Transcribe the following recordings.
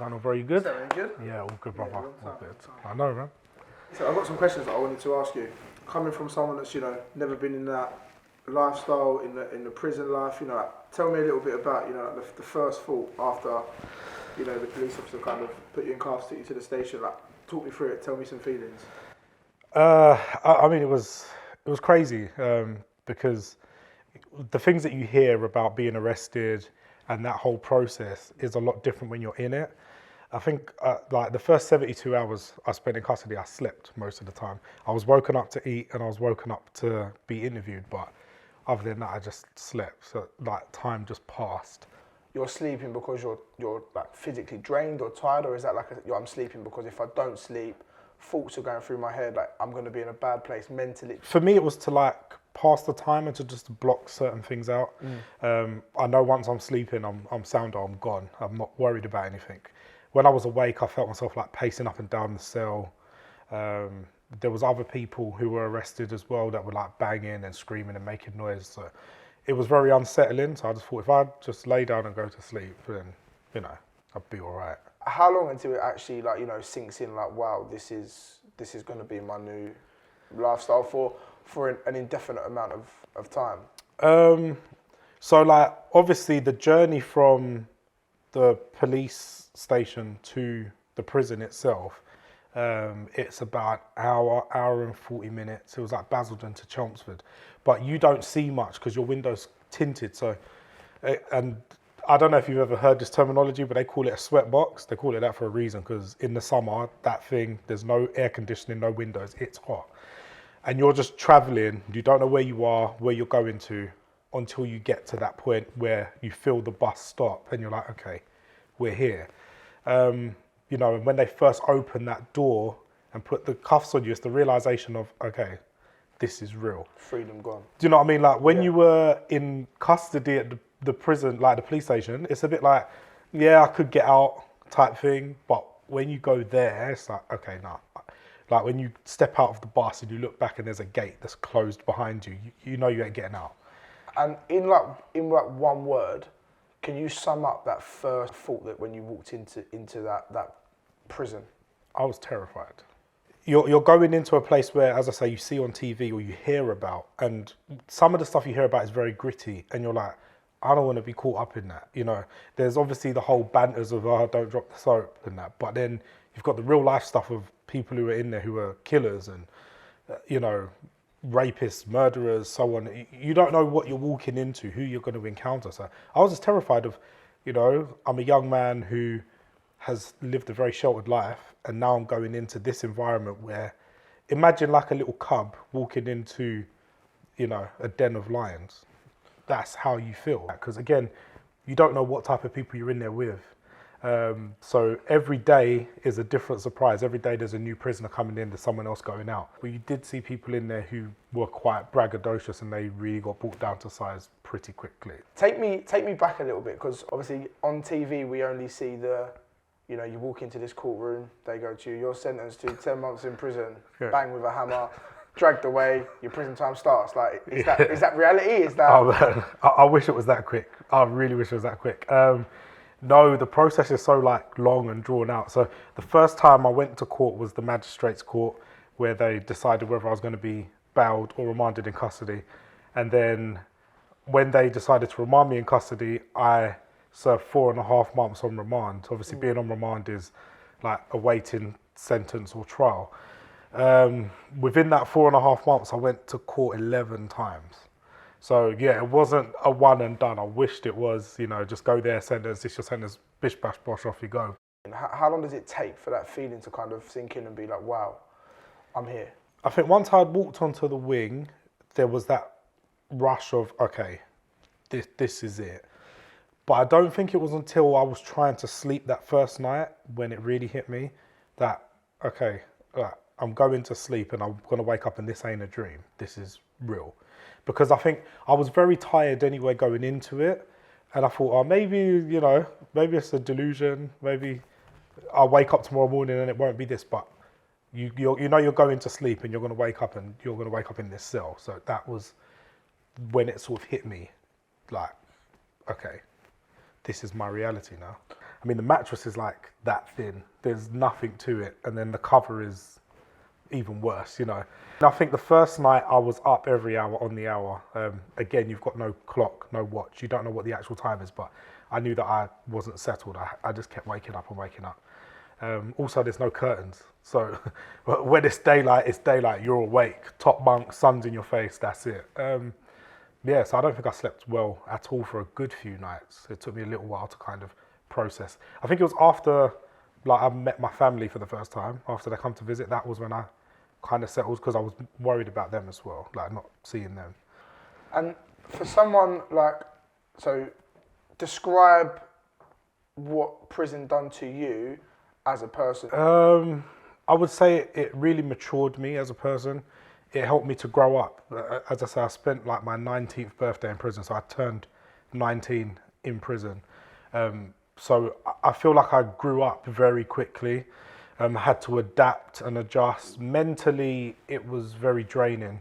going on very good. Is that really good? Yeah, all good, brother. long All time, good. long I know, man. So I've got some questions that I wanted to ask you. Coming from someone that's, you know, never been in that lifestyle, in the prison life, you know, like, tell me a little bit about, you know, the first thought after, you know, the police officer kind of put you in cuffs, took you to the station. Like, talk me through it. Tell me some feelings. I mean, it was crazy because the things that you hear about being arrested and that whole process is a lot different when you're in it. I think like the first 72 hours I spent in custody, I slept most of the time. I was woken up to eat and I was woken up to be interviewed, but other than that, I just slept. So like time just passed. You're sleeping because you're like physically drained or tired, or is that like I'm sleeping because if I don't sleep, thoughts are going through my head, like I'm going to be in a bad place mentally? For me, it was to like pass the time and to just block certain things out. I know once I'm sleeping, I'm sound or I'm gone. I'm not worried about anything. When I was awake, I felt myself like pacing up and down the cell. There was other people who were arrested as well that were like banging and screaming and making noise. So it was very unsettling. So I just thought if I just lay down and go to sleep, then, you know, I'd be all right. How long until it actually, like, you know, sinks in, like, wow, this is going to be my new lifestyle for an indefinite amount of time? So like obviously the journey from the police station to the prison itself, it's about hour and 40 minutes. It was like Basildon to Chelmsford, but you don't see much because your window's tinted. So, and I don't know if you've ever heard this terminology, but they call it a sweat box. They call it that for a reason because in the summer, that thing, there's no air conditioning, no windows, it's hot. And you're just traveling, you don't know where you are, where you're going to, until you get to that point where you feel the bus stop and you're like, okay, we're here. You know, and when they first opened that door and put the cuffs on you, it's the realization of, okay, this is real. Freedom gone. Do you know what I mean? Like when you were in custody at the prison, like the police station, it's a bit like, yeah, I could get out type thing. But when you go there, it's like, okay, no. Like when you step out of the bus and you look back and there's a gate that's closed behind you, you know you ain't getting out. And in one word, can you sum up that first thought that when you walked into that prison? I was terrified. You're going into a place where, as I say, you see on TV or you hear about, and some of the stuff you hear about is very gritty, and you're like, I don't want to be caught up in that. You know, there's obviously the whole banters of, oh, don't drop the soap and that, but then you've got the real life stuff of people who are in there who are killers and, you know, rapists, murderers, so on. You don't know what you're walking into, who you're going to encounter. So I was just terrified of, you know, I'm a young man who has lived a very sheltered life, and now I'm going into this environment where, imagine like a little cub walking into, you know, a den of lions. That's how you feel. Because again, you don't know what type of people you're in there with. So every day is a different surprise. Every day there's a new prisoner coming in, there's someone else going out. But you did see people in there who were quite braggadocious and they really got brought down to size pretty quickly. Take me back a little bit, because obviously on TV we only see you know, you walk into this courtroom, they go to you, you're sentenced to 10 months in prison, bang with a hammer, dragged away, your prison time starts. Like, is that reality? Is that? Oh man, I wish it was that quick. I really wish it was that quick. No, the process is so like long and drawn out. So the first time I went to court was the magistrate's court, where they decided whether I was going to be bailed or remanded in custody. And then when they decided to remand me in custody, I served 4.5 months on remand. Obviously being on remand is like awaiting sentence or trial. Within that 4.5 months, I went to court 11 times. So yeah, it wasn't a one and done. I wished it was, you know, just go there, sentence, this your sentence, bish, bash, bosh, off you go. How long does it take for that feeling to kind of sink in and be like, wow, I'm here? I think once I'd walked onto the wing, there was that rush of, okay, this is it. But I don't think it was until I was trying to sleep that first night when it really hit me that, okay, I'm going to sleep and I'm going to wake up and this ain't a dream. This is real. Because I think I was very tired anyway going into it. And I thought, oh, maybe, you know, maybe it's a delusion. Maybe I'll wake up tomorrow morning and it won't be this. But you know you're going to sleep and you're going to wake up and you're going to wake up in this cell. So that was when it sort of hit me like, okay, this is my reality now. I mean, the mattress is like that thin. There's nothing to it, and then the cover is even worse, you know. And I think the first night I was up every hour on the hour. Again, you've got no clock, no watch. You don't know what the actual time is, but I knew that I wasn't settled. I just kept waking up and waking up. Also, there's no curtains. So when it's daylight, you're awake. Top bunk, sun's in your face, that's it. Yeah, so I don't think I slept well at all for a good few nights. It took me a little while to kind of process. I think it was after like I met my family for the first time, after they come to visit, that was when I kind of settled, because I was worried about them as well, like not seeing them. And for someone like, so describe what prison done to you as a person. I would say it really matured me as a person. It helped me to grow up. As I say, I spent like my 19th birthday in prison, so I turned 19 in prison. So I feel like I grew up very quickly. Had to adapt and adjust. Mentally, it was very draining,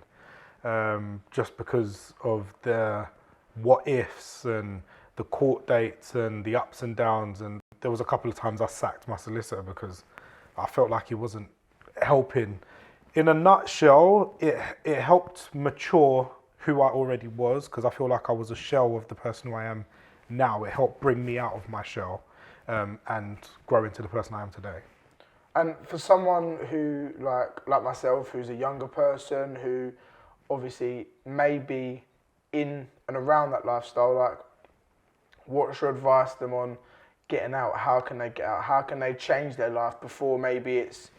just because of the what ifs and the court dates and the ups and downs. And there was a couple of times I sacked my solicitor because I felt like he wasn't helping. In a nutshell, it helped mature who I already was, because I feel like I was a shell of the person who I am now. It helped bring me out of my shell and grow into the person I am today. And for someone who, like myself, who's a younger person, who obviously may be in and around that lifestyle, like, what's your advice to them on getting out? How can they get out? How can they change their life before maybe it's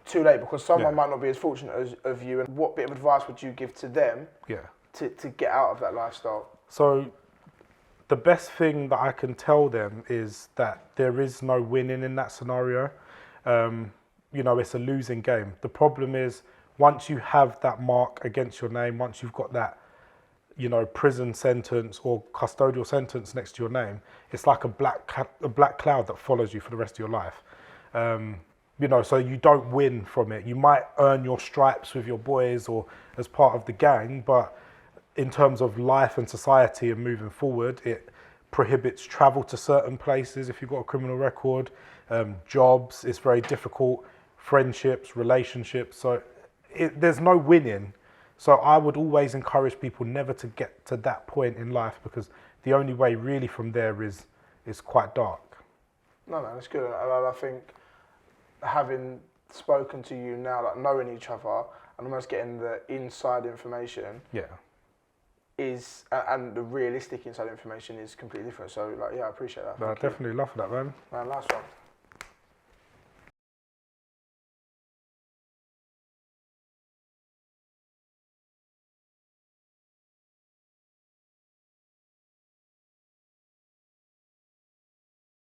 too late? Because someone might not be as fortunate as you. And what bit of advice would you give to them to get out of that lifestyle? So the best thing that I can tell them is that there is no winning in that scenario. You know, it's a losing game. The problem is, once you have that mark against your name, once you've got that, you know, prison sentence or custodial sentence next to your name, it's like a black cloud that follows you for the rest of your life. You know, so you don't win from it. You might earn your stripes with your boys or as part of the gang, but in terms of life and society and moving forward, it prohibits travel to certain places if you've got a criminal record. Jobs, it's very difficult. Friendships, relationships. So there's no winning. So I would always encourage people never to get to that point in life, because the only way really from there is quite dark. No, that's good. And I think having spoken to you now, like knowing each other and almost getting the inside information is, and the realistic inside information is completely different. So like, yeah, I appreciate that. I definitely love that, man. Man, nice one.